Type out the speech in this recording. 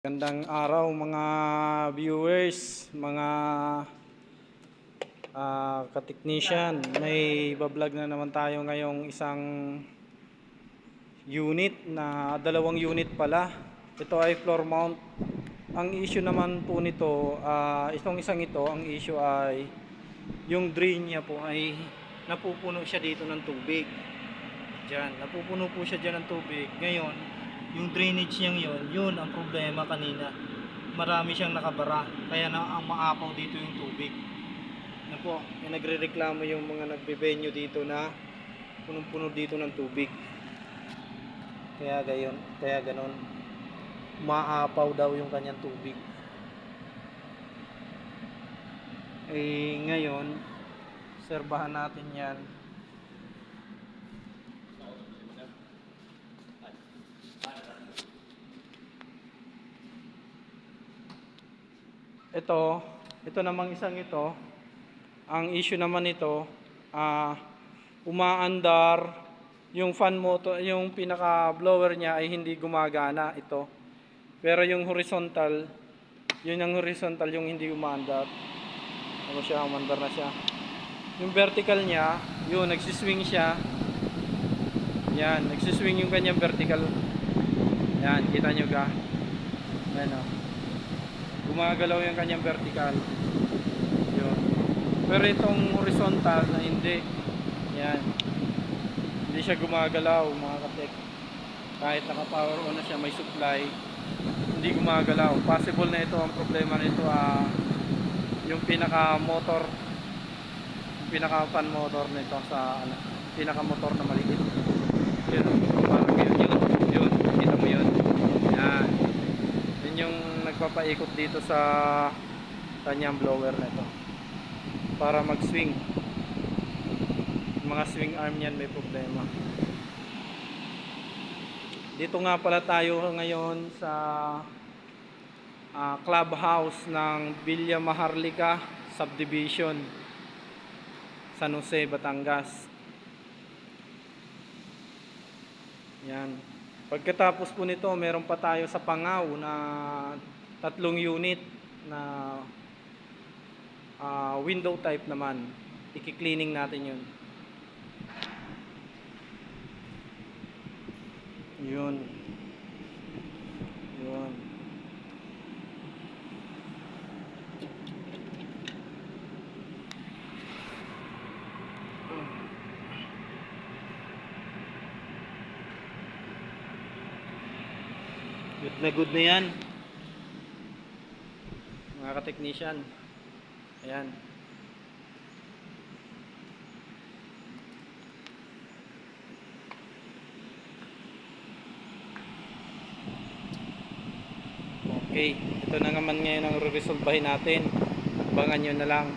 Gandang araw mga viewers, mga ka-technician. May bablog na naman tayo ngayong isang unit na dalawang unit pala. Ito ay floor mount. Ang issue naman po nito, itong isang ito, ang issue ay yung drain niya po ay napupuno siya dito ng tubig. Diyan, napupuno po siya dyan ng tubig. Ngayon, yung drainage niyang yun ang problema kanina. Marami siyang nakabara, kaya na ang maapaw dito yung tubig. Na po, may nagrereklamo yung mga nagbe-venue dito na punong-puno dito ng tubig. Kaya ganon. Maapaw daw yung kanyang tubig. Eh ngayon, serbahan natin 'yan. Ito namang isang ito, ang issue naman nito, umaandar yung fan motor, yung pinaka blower niya ay hindi gumagana ito. Pero yung horizontal, yung hindi umaandar. Ano siya, umandar na siya. Yung vertical niya, yun nagsiswing siya. Yan, nagsiswing yung kanyang vertical. Yan, kita nyo ka. Yan o. Gumagalaw yung kanyang vertical. Yun. Pero itong horizontal na hindi. Yan. Hindi siya gumagalaw mga katek. Kahit naka-power on na siya, may supply, hindi gumagalaw. Possible na ito, ang problema nito yung pinaka-motor, yung pinaka-fan motor nito sa pinaka-motor na maliit. Yun, parang yun, kita mo yun. Yan. Yun yung nagpapaikot dito sa kanyang blower nito para mag-swing. Yung mga swing arm yan may problema. Dito nga pala tayo ngayon sa clubhouse ng Villa Maharlika Subdivision, San Jose, Batangas. Yan. Pagkatapos po nito, meron pa tayo sa Pangaw na 3 unit na window type naman. I-cleaning natin yun. Yun. Good na yan mga ka-technician. Ayan. Okay, ito na naman ngayon ang re-resolvehin natin. Abangan nyo na lang.